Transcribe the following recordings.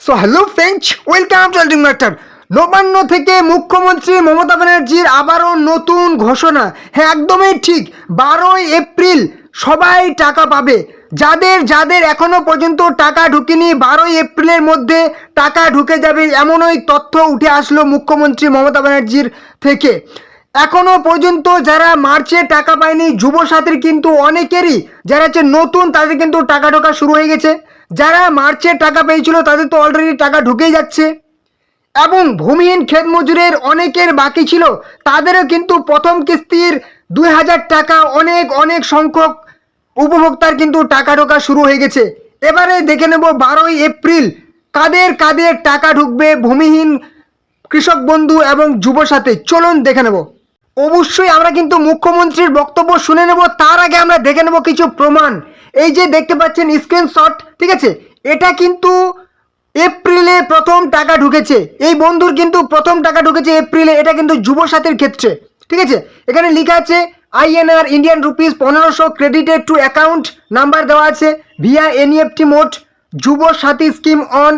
So hello friends, welcome to ultimate matter. Nabanna থেকে মুখ্যমন্ত্রী মমতা ব্যানার্জির আবারও নতুন ঘোষণা। হ্যাঁ, একদমই ঠিক, 12 এপ্রিল সবাই টাকা পাবে। যাদের যাদের এখনো পর্যন্ত টাকা ঢুকেনি, 12 এপ্রিলের মধ্যে টাকা ঢুকে যাবে, এমনই তথ্য উঠে আসলো মুখ্যমন্ত্রী মমতা ব্যানার্জির থেকে। এখনো পর্যন্ত যারা মার্চে টাকা পায়নি, যুবসাথীর কিন্তু অনেকেরই, যারা হচ্ছে নতুন, তাদের কিন্তু টাকা ঢোকা শুরু হয়ে গেছে। যারা মার্চে টাকা পেয়েছিল তাদের তো অলরেডি টাকা ঢুকেই যাচ্ছে, এবং ভূমিহীন ক্ষেত মজুরের অনেকের বাকি ছিল, তাদেরও কিন্তু প্রথম কিস্তির 2000 টাকা অনেক অনেক সংখ্যক উপভোক্তার কিন্তু টাকা ঢোকা শুরু হয়ে গেছে। এবারে দেখে নেব 12 এপ্রিল কাদের কাদের টাকা ঢুকবে ভূমিহীন, কৃষক বন্ধু এবং যুবসাথী। চলুন দেখে নেব। অবশ্যই আমরা কিন্তু মুখ্যমন্ত্রীর বক্তব্য শুনে নেব, তার আগে আমরা দেখে নেব কিছু প্রমাণ। এই যে দেখতে পাচ্ছেন স্ক্রিনশট, ঠিক আছে, এটা কিন্তু এপ্রিলে প্রথম টাকা ঢুকেছে, এই বন্ধুর কিন্তু প্রথম টাকা ঢুকেছে এপ্রিলে, এটা কিন্তু যুবসাথীর ক্ষেত্রে, ঠিক আছে। এখানে লেখা আছে INR Indian rupees 1500 credited to account number দেওয়া আছে via NEFT mode Yuvasathi scheme on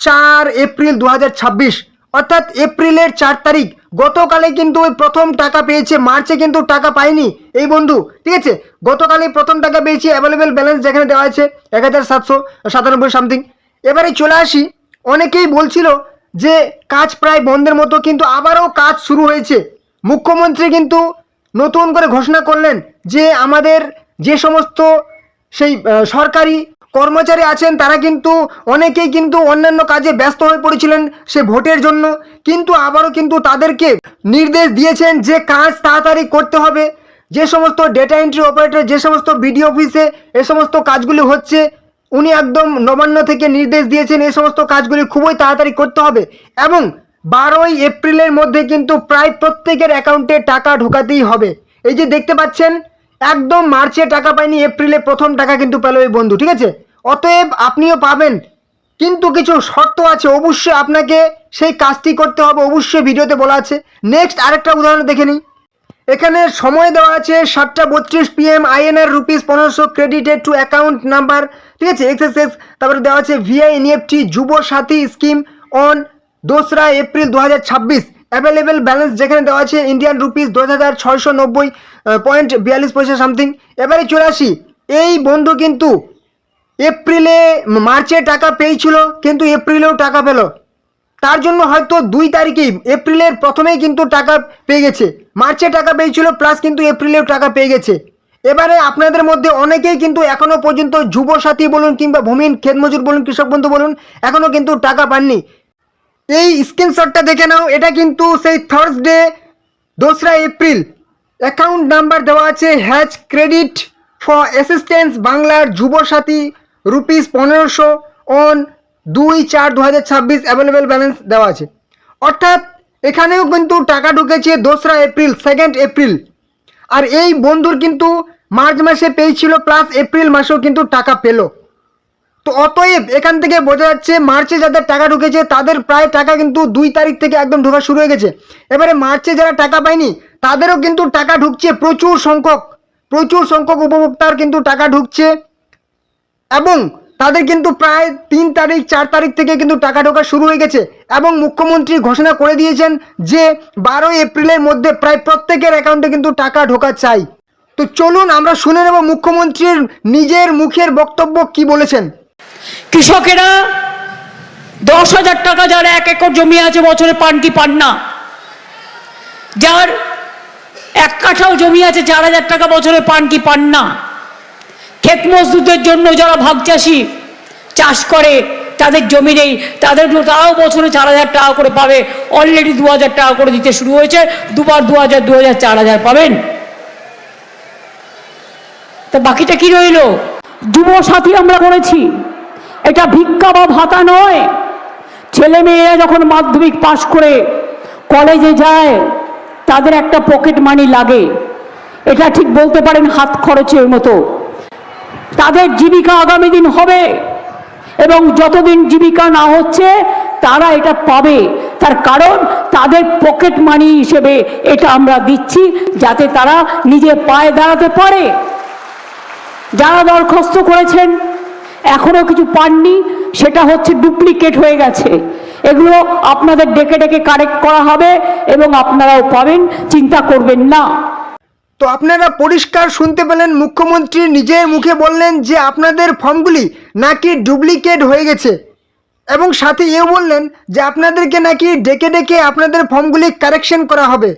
4 April 2026, অর্থাৎ এপ্রিলের 4 তারিখ। গতকালে কিন্তু ওই প্রথম টাকা পেয়েছে, মার্চে কিন্তু টাকা পায়নি এই বন্ধু, ঠিক আছে। গতকালে প্রথম টাকা পেয়েছে, অ্যাভেলেবেল ব্যালেন্স যেখানে দেওয়া আছে 1797 সামথিং। এবারে চলে আসি, অনেকেই বলছিল যে কাজ প্রায় বন্ধের মতো, কিন্তু আবারও কাজ শুরু হয়েছে। মুখ্যমন্ত্রী কিন্তু নতুন করে ঘোষণা করলেন যে আমাদের যে সমস্ত সেই সরকারি কর্মচারী আছেন, তারা কিন্তু অনেকেই কিন্তু অন্যান্য কাজে ব্যস্ত হয়ে পড়েছিলেন সে ভোটের জন্য, কিন্তু আবারও কিন্তু তাদেরকে নির্দেশ দিয়েছেন যে কাজ তাড়াতাড়ি করতে হবে। যে সমস্ত ডেটা এন্ট্রি অপারেটর, যে সমস্ত বিডিও অফিসে এ সমস্ত কাজগুলি হচ্ছে, উনি একদম নবান্ন থেকে নির্দেশ দিয়েছেন এই সমস্ত কাজগুলি খুবই তাড়াতাড়ি করতে হবে, এবং 12 এপ্রিলের মধ্যে কিন্তু প্রায় প্রত্যেকের অ্যাকাউন্টে টাকা ঢোকাতেই হবে। এই যে দেখতে পাচ্ছেন, একদম মার্চে টাকা পায়নি, এপ্রিলে প্রথম টাকা কিন্তু পেল এই বন্ধু, ঠিক আছে। অতএব আপনিও পাবেন, কিন্তু কিছু শর্ত আছে, অবশ্যই আপনাকে সেই কাজটি করতে হবে, অবশ্যই ভিডিওতে বলা আছে। নেক্সট আরেকটা উদাহরণ দেখে নিই। এখানে সময় দেওয়া আছে 7:32 PM, INR rupees 1500 credited to account number, ঠিক আছে, XSS। তারপরে দেওয়া আছে ভিআ NEFT Yuvasathi scheme on 2 April 2026, available balance যেখানে দেওয়া আছে ইন্ডিয়ান রুপিস 2690.42 সামথিং। এবারে চলে আসি, এই বন্ধু কিন্তু মার্চে টাকা পেয়েছিল, কিন্তু এপ্রিলেও টাকা পেল, তার জন্য হয়তো 2 তারিখেই এপ্রিলের প্রথমেই কিন্তু টাকা পেয়ে গেছে। মার্চে টাকা পেয়েছিল প্লাস কিন্তু এপ্রিলেও টাকা পেয়ে গেছে। এবারে আপনাদের মধ্যে অনেকেই কিন্তু এখনো পর্যন্ত যুবসাথী বলুন কিংবা ভূমিহীন ক্ষেতমজুর বলুন, কৃষক বন্ধু বলুন, এখনো কিন্তু টাকা পাননি। এই স্ক্রিনশটটা দেখে নাও, এটা কিন্তু সেই থার্সডে 2 এপ্রিল, অ্যাকাউন্ট নাম্বার দেওয়া আছে হ্যাজ ক্রেডিট ফর অ্যাসিস্ট্যান্স বাংলার Yuvasathi rupees 1500 on 2/4/2026, available balance দেওয়া আছে। অর্থাৎ এখানেও কিন্তু টাকা ঢুকেছে 2 এপ্রিল, 2 এপ্রিল। আর এই বন্ধুর কিন্তু মার্চ মাসে পেয়েছিল প্লাস এপ্রিল মাসেও কিন্তু টাকা পেল। তো অতএব এখান থেকে বোঝা যাচ্ছে মার্চে যাদের টাকা ঢুকেছে তাদের প্রায় টাকা কিন্তু 2 তারিখ থেকে একদম ঢোকা শুরু হয়ে গেছে। এবারে মার্চে যারা টাকা পায়নি তাদেরও কিন্তু টাকা ঢুকছে, প্রচুর সংখ্যক উপভোক্তার কিন্তু টাকা ঢুকছে, এবং তাদের কিন্তু প্রায় 3 তারিখ 4 তারিখ থেকে কিন্তু টাকা ঢোকা শুরু হয়ে গেছে। এবং মুখ্যমন্ত্রী ঘোষণা করে দিয়েছেন যে 12 এপ্রিলের মধ্যে প্রায় প্রত্যেকের অ্যাকাউন্টে কিন্তু টাকা ঢোকা চাই। তো চলুন আমরা শুনে নেব মুখ্যমন্ত্রীর নিজের মুখের বক্তব্য কি বলেছেন। কৃষকেরা 10,000 টাকা, যার 1 একর জমি আছে বছরে পান কি পান না, যার 1 কাঠাও জমি আছে 4,000 টাকা বছরে পান কি পান না, ক্ষেত মজদুরদের জন্য যারা ভাগ চাষি চাষ করে তাদের জমি নেই, তারাও বছরে 4,000 টাকা করে পাবে। অলরেডি 2,000 টাকা করে দিতে শুরু হয়েছে, দুবার 2,000 2,000 4,000 পাবেন। তা বাকিটা কি রইল? যুবসাথী আমরা করেছি, এটা ভিক্ষা বা ভাতা নয়। ছেলে মেয়েরা যখন মাধ্যমিক পাশ করে কলেজে যায় তাদের একটা পকেট মানি লাগে, এটা ঠিক বলতে পারেন হাত খরচের মতো। তাদের জীবিকা আগামী দিন হবে, এবং যতদিন জীবিকা না হচ্ছে তারা এটা পাবে। তার কারণ তাদের পকেট মানি হিসেবে এটা আমরা দিচ্ছি, যাতে তারা নিজে পায়ে দাঁড়াতে পারে। যারা দরখাস্ত করেছেন এখনো কিছু পাননি, সেটা হচ্ছে ডুপ্লিকেট হয়ে গেছে। এগুলো আপনাদের ডেকে ডেকে কারেক্ট করা হবে এবং আপনারাও পাবেন, চিন্তা করবেন না। তো আপনারা পরিষ্কার শুনতে পেলেন, মুখ্যমন্ত্রী নিজের মুখে বললেন যে আপনাদের ফর্মগুলি নাকি ডুপ্লিকেট হয়ে গেছে, এবং সাথে এও বললেন যে আপনাদেরকে নাকি ডেকে ডেকে আপনাদের ফর্মগুলি কারেকশন করা হবে।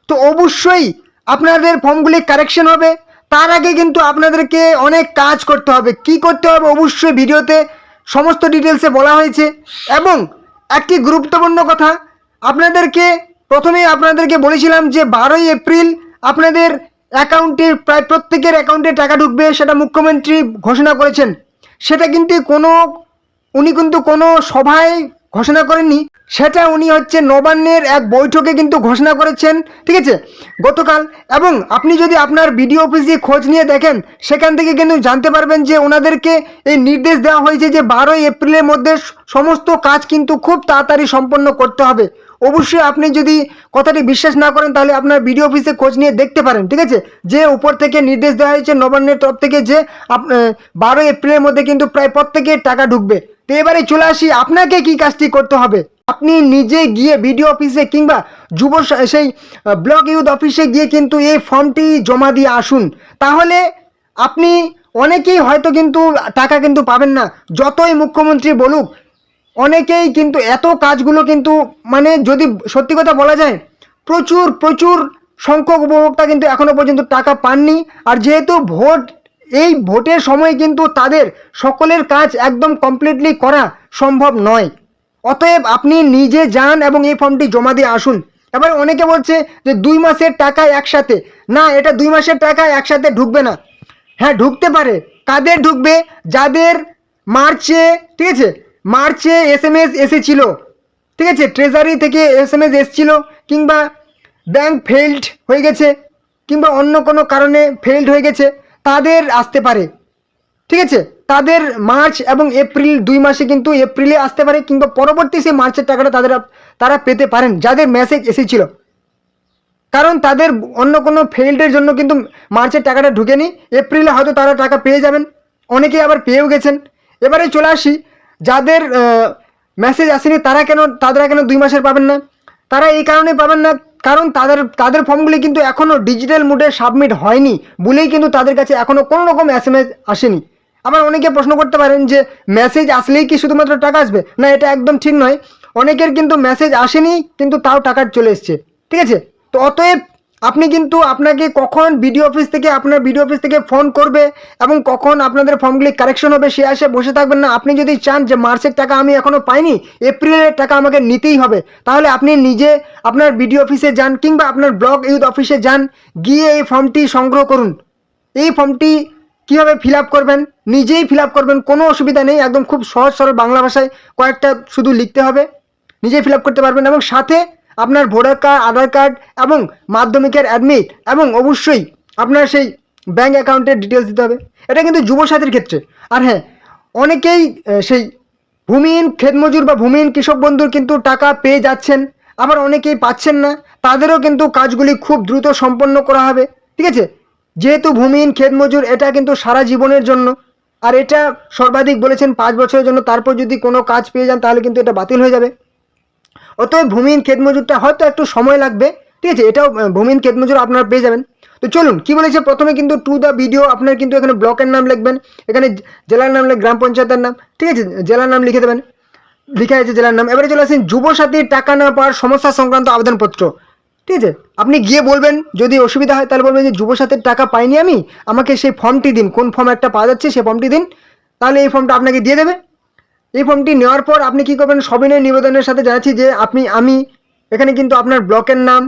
তো অবশ্যই আপনাদের ফর্মগুলি কারেকশন হবে, তার আগে কিন্তু আপনাদেরকে অনেক কাজ করতে হবে। কি করতে হবে অবশ্যই ভিডিওতে সমস্ত ডিটেলসে বলা হয়েছে। এবং একটি গুরুত্বপূর্ণ কথা, প্রথমেই আপনাদেরকে বলেছিলাম যে 12ই এপ্রিল আপনাদের অ্যাকাউন্টে প্রায় প্রত্যেকের অ্যাকাউন্টে টাকা ঢুকবে, সেটা মুখ্যমন্ত্রী ঘোষণা করেছেন। সেটা কিন্তু উনি কিন্তু কোনো সভায় ঘোষণা করেননি, সেটা উনি হচ্ছে নবান্নের এক বৈঠকে কিন্তু ঘোষণা করেছেন, ঠিক আছে, গতকাল। এবং আপনি যদি আপনার বিডিও অফিসে খোঁজ নিয়ে দেখেন, সেখান থেকে কিন্তু জানতে পারবেন যে ওনাদেরকে এই নির্দেশ দেওয়া হয়েছে যে 12ই এপ্রিলের মধ্যে সমস্ত কাজ কিন্তু খুব তাড়াতাড়ি সম্পন্ন করতে হবে। অবশ্যই আপনি যদি কথাটি বিশ্বাস না করেন তাহলে আপনার বিডিও অফিসে খোঁজ নিয়ে দেখতে পারেন, ঠিক আছে, যে উপর থেকে নির্দেশ দেওয়া হয়েছে নবান্নের তরফ থেকে যে 12 এপ্রিলের মধ্যে কিন্তু প্রায় প্রত্যেকের টাকা ঢুকবে। তো এবারে চলে আসি, আপনাকে কি কাজটি করতে হবে। আপনি নিজে গিয়ে বিডিও অফিসে কিংবা সেই ব্লক ইউথ অফিসে গিয়ে কিন্তু এই ফর্মটি জমা দিয়ে আসুন। তাহলে আপনি অনেকেই হয়তো কিন্তু টাকা কিন্তু পাবেন না, যতই মুখ্যমন্ত্রী বলুক। অনেকেই কিন্তু এত কাজগুলো কিন্তু মানে যদি সত্যি কথা বলা যায়, প্রচুর প্রচুর সংখ্যক উপভোক্তা কিন্তু এখনো পর্যন্ত টাকা পাননি। আর যেহেতু এই ভোটের সময় কিন্তু তাদের সকলের কাজ একদম কমপ্লিটলি করা সম্ভব নয়। অতএব আপনি নিজে যান এবং এই ফর্মটি জমা দিয়ে আসুন। এবার অনেকে বলছে যে 2 মাসের টাকা একসাথে, না, এটা 2 মাসের টাকা একসাথে ঢুকবে না। হ্যাঁ, ঢুকতে পারে। কাদের ঢুকবে? যাদের মার্চে, ঠিক আছে, মার্চে SMS এসেছিল, ঠিক আছে, ট্রেজারি থেকে SMS এসেছিল, কিংবা ব্যাংক ফেইল্ড হয়ে গেছে, কিংবা অন্য কোনো কারণে ফেইল্ড হয়ে গেছে, তাদের আসতে পারে, ঠিক আছে। তাদের মার্চ এবং এপ্রিল 2 মাসে কিন্তু এপ্রিলে আসতে পারে, কিংবা পরবর্তী সেই মার্চের টাকাটা তারা পেতে পারেন যাদের মেসেজ এসেছিল। কারণ তাদের অন্য কোনো ফেইল্ডের জন্য কিন্তু মার্চের টাকাটা ঢুকেনি, এপ্রিলে হয়তো তারা টাকা পেয়ে যাবেন, অনেকেই আবার পেয়েও গেছেন। এবারে চলে আসি, যাদের মেসেজ আসেনি তারা কেন 2 মাসের পাবেন না? তারা এই কারণে পাবেন না, কারণ তাদের ফর্মগুলি কিন্তু এখনও ডিজিটাল মোডে সাবমিট হয়নি বলেই কিন্তু তাদের কাছে এখনও কোনো রকম SMS আসেনি। আবার অনেকে প্রশ্ন করতে পারেন যে মেসেজ আসলেই কি শুধুমাত্র টাকা আসবে? না, এটা একদম ঠিক নয়। অনেকের কিন্তু মেসেজ আসেনি কিন্তু তাও টাকা চলে এসছে, ঠিক আছে। তো অতএব আপনাকে কখন আপনার বিডিও অফিস থেকে ফোন করবে এবং কখন আপনাদের ফর্মগুলি কারেকশন হবে সে আসে বসে থাকবেন না। আপনি যদি চান যে মার্চের টাকা আমি এখনও পাইনি, এপ্রিলের টাকা আমাকে নিতেই হবে, তাহলে আপনি নিজে আপনার বিডিও অফিসে যান কিংবা আপনার ব্লক ইউথ অফিসে যান, গিয়ে এই ফর্মটি সংগ্রহ করুন। এই ফর্মটি কীভাবে ফিল আপ করবেন? নিজেই ফিল আপ করবেন, কোনো অসুবিধা নেই, একদম খুব সহজ সরল বাংলা ভাষায় কয়েকটা শুধু লিখতে হবে, নিজেই ফিল আপ করতে পারবেন। এবং সাথে আপনার ভোটার কার্ড, আধার কার্ড এবং মাধ্যমিকের অ্যাডমিট, এবং অবশ্যই আপনার সেই ব্যাঙ্ক অ্যাকাউন্টের ডিটেলস দিতে হবে। এটা কিন্তু যুবসাথীর ক্ষেত্রে। আর হ্যাঁ, অনেকেই সেই ভূমিহীন ক্ষেতমজুর বা ভূমিহীন কৃষক বন্ধুর কিন্তু টাকা পেয়ে যাচ্ছেন, আবার অনেকেই পাচ্ছেন না, তাদেরও কিন্তু কাজগুলি খুব দ্রুত সম্পন্ন করা হবে, ঠিক আছে। যেহেতু ভূমিহীন ক্ষেতমজুর এটা কিন্তু সারা জীবনের জন্য, আর এটা সর্বাধিক বলেছেন 5 বছরের জন্য, তারপর যদি কোনো কাজ পেয়ে যান তাহলে কিন্তু এটা বাতিল হয়ে যাবে। অতএব ভূমিহীন ক্ষেতমজুরটা হয়তো একটু সময় লাগবে, ঠিক আছে, এটাও ভূমিহীন ক্ষেতমজুর আপনারা পেয়ে যাবেন। তো চলুন, কি বলেছে প্রথমে কিন্তু টু দ্য ভিডিও, আপনার কিন্তু এখানে ব্লকের নাম লিখবেন, এখানে জেলার নাম লিখবেন, গ্রাম পঞ্চায়েতের নাম, ঠিক আছে, জেলার নাম লিখে দেবেন, লিখা আছে জেলার নাম। এবারে চলে আসেন যুবসাথীর টাকা না পাওয়ার সমস্যা সংক্রান্ত আবেদনপত্র, ঠিক আছে। আপনি গিয়ে বলবেন, যদি অসুবিধা হয় তাহলে বলবেন যে যুবসাথীর টাকা পাইনি আমি, আমাকে সেই ফর্মটি দিন, কোন ফর্ম একটা পাওয়া যাচ্ছে সেই ফর্মটি দিন, তাহলে এই ফর্মটা আপনাকে দিয়ে দেবে। এই ফর্মটি নেওয়ার পর আপনি কী করবেন, সবিনয় নিবেদনের সাথে জানাচ্ছি যে আমি এখানে কিন্তু আপনার ব্লকের নাম,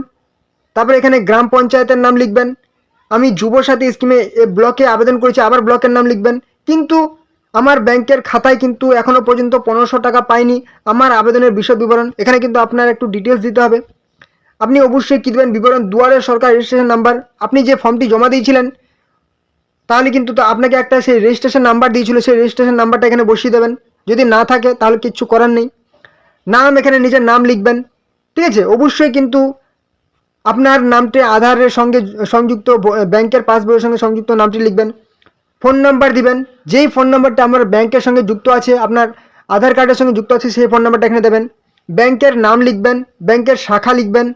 তারপরে এখানে গ্রাম পঞ্চায়েতের নাম লিখবেন, আমি যুবসাথী স্কিমে ব্লকে আবেদন করেছি, আবার ব্লকের নাম লিখবেন, কিন্তু আমার ব্যাংকের খাতায় কিন্তু এখনও পর্যন্ত 1500 টাকা পাইনি, আমার আবেদনের বিশদ বিবরণ, এখানে কিন্তু আপনার একটু ডিটেলস দিতে হবে। আপনি অবশ্যই কী দেবেন, বিবরণ, দুয়ারে সরকার রেজিস্ট্রেশন নাম্বার, আপনি যে ফর্মটি জমা দিয়েছিলেন তাহলে কিন্তু আপনাকে একটা সেই রেজিস্ট্রেশন নাম্বার দিয়েছিল, সেই রেজিস্ট্রেশন নাম্বারটা এখানে বসিয়ে দেবেন, যদি না থাকে তাহলে কিচ্ছু করার নেই। নাম, এখানে নিজের নাম লিখবেন, ঠিক আছে। অবশ্যই কিন্তু আপনার নামটি আধারের সঙ্গে সংযুক্ত, ব্যাংকের পাসবইয়ের সঙ্গে সংযুক্ত নামটি লিখবেন। ফোন নাম্বার দিবেন, যেই ফোন নাম্বারটা আমার ব্যাংকের সঙ্গে যুক্ত আছে, আপনার আধার কার্ডের সঙ্গে যুক্ত আছে, সেই ফোন নাম্বারটা এখানে দেবেন। ব্যাংকের নাম লিখবেন, ব্যাংকের শাখা লিখবেন,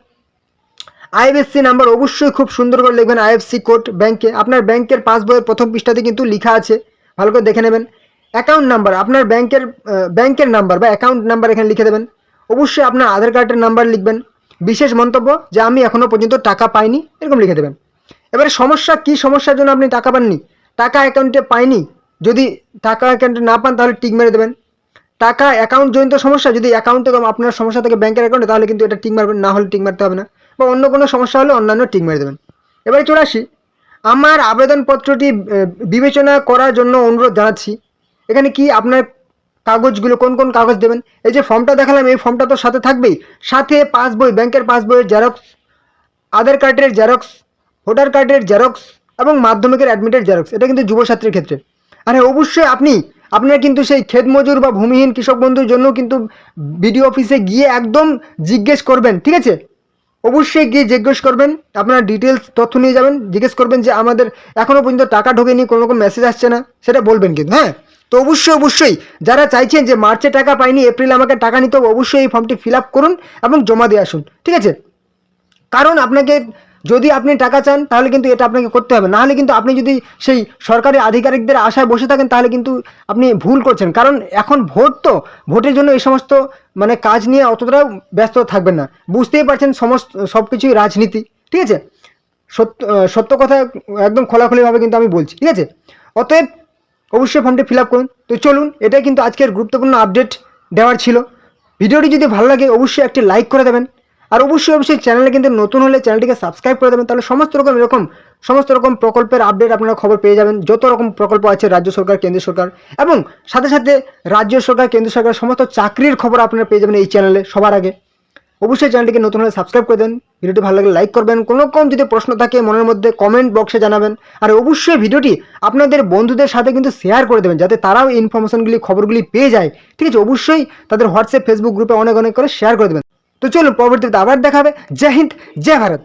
আইএফএসসি নাম্বার অবশ্যই খুব সুন্দর করে লিখবেন, আইএফএসসি কোড ব্যাংকে। আপনার ব্যাংকের পাসবইয়ের প্রথম পৃষ্ঠাতে কিন্তু লেখা আছে, ভালো করে দেখে নেবেন। অ্যাকাউন্ট নাম্বার, আপনার ব্যাংকের নাম্বার বা অ্যাকাউন্ট নাম্বার এখানে লিখে দেবেন। অবশ্যই আপনার আধার কার্ডের নাম্বার লিখবেন। বিশেষ মন্তব্য যে আমি এখনও পর্যন্ত টাকা পাইনি, এরকম লিখে দেবেন। এবারে সমস্যা, কী সমস্যার জন্য আপনি টাকা পাননি, টাকা অ্যাকাউন্টে পাইনি, যদি টাকা অ্যাকাউন্টে না পান তাহলে টিক মেরে দেবেন। টাকা অ্যাকাউন্ট জনিত সমস্যা, যদি অ্যাকাউন্টে আপনার সমস্যা থাকে ব্যাংকের অ্যাকাউন্টে, তাহলে কিন্তু এটা টিক মারবেন, না হলে টিক মারতে হবে না, বা অন্য কোনো সমস্যা হলে অন্যান্য টিক মেরে দেবেন। এবারে চলে আসি, আমার আবেদনপত্রটি বিবেচনা করার জন্য অনুরোধ জানাচ্ছি। এখানে কি আপনার কাগজগুলো, কোন কোন কাগজ দেবেন, এই যে ফর্মটা দেখালাম এই ফর্মটা তো সাথে থাকবেই, সাথে পাসবই, ব্যাংকের পাসবইয়ের জেরক্স, আধার কার্ডের জেরক্স, ভোটার কার্ডের জেরক্স এবং মাধ্যমিকের অ্যাডমিটের জেরক্স। এটা কিন্তু যুবছাত্রীর ক্ষেত্রে। আর হ্যাঁ, অবশ্যই আপনার কিন্তু সেই ক্ষেত মজুর বা ভূমিহীন কৃষক বন্ধুর জন্য কিন্তু বিডিও অফিসে গিয়ে একদম জিজ্ঞেস করবেন, ঠিক আছে? অবশ্যই গিয়ে জিজ্ঞেস করবেন, আপনার ডিটেলস তথ্য নিয়ে যাবেন, জিজ্ঞেস করবেন যে আমাদের এখনও পর্যন্ত টাকা ঢোকেনি, কোনো রকম মেসেজ আসছে না, সেটা বলবেন কিন্তু, হ্যাঁ। তো অবশ্যই যারা চাইছেন যে মার্চে টাকা পাইনি, এপ্রিলে আমাকে টাকা নিতে হবে, অবশ্যই এই ফর্মটি ফিল আপ করুন এবং জমা দিয়ে আসুন, ঠিক আছে? কারণ আপনাকে, যদি আপনি টাকা চান তাহলে কিন্তু এটা আপনাকে করতে হবে, নাহলে কিন্তু আপনি যদি সেই সরকারি আধিকারিকদের আশায় বসে থাকেন তাহলে কিন্তু আপনি ভুল করছেন। কারণ এখন ভোট, তো ভোটের জন্য এই সমস্ত মানে কাজ নিয়ে অতটাও ব্যস্ত থাকবেন না, বুঝতেই পারছেন সব কিছুই রাজনীতি, ঠিক আছে? সত্য কথা একদম খোলাখুলিভাবে কিন্তু আমি বলছি, ঠিক আছে? অতএব অবশ্যই ফর্মটি ফিল আপ করুন। তো চলুন, এটাই কিন্তু আজকের গুরুত্বপূর্ণ আপডেট দেওয়ার ছিল। ভিডিওটি যদি ভালো লাগে অবশ্যই একটি লাইক করে দেবেন, আর অবশ্যই চ্যানেলে কিন্তু নতুন হলে চ্যানেলটিকে সাবস্ক্রাইব করে দেবেন, তাহলে সমস্ত রকম প্রকল্পের আপডেট আপনারা খবর পেয়ে যাবেন। যত রকম প্রকল্প আছে রাজ্য সরকার, কেন্দ্র সরকার, এবং সাথে রাজ্য সরকার, কেন্দ্র সরকার সমস্ত চাকরির খবর আপনারা পেয়ে যাবেন এই চ্যানেলে সবার আগে। অবশ্যই চ্যানেলটিকে নতুন হলে সাবস্ক্রাইব করে দেন, ভিডিওটি ভালো লাগলে লাইক করবেন, কোনো রকম যদি প্রশ্ন থাকে মনের মধ্যে কমেন্ট বক্সে জানাবেন, আর অবশ্যই ভিডিওটি আপনাদের বন্ধুদের সাথে কিন্তু শেয়ার করে দেবেন, যাতে তারাও ইনফরমেশনগুলি, খবরগুলি পেয়ে যায়, ঠিক আছে? অবশ্যই তাদের হোয়াটসঅ্যাপ, ফেসবুক গ্রুপে অনেক করে শেয়ার করে দেবেন। তো চলুন, পরবর্তীতে আবার দেখা হবে। জয় হিন্দ, জয় ভারত।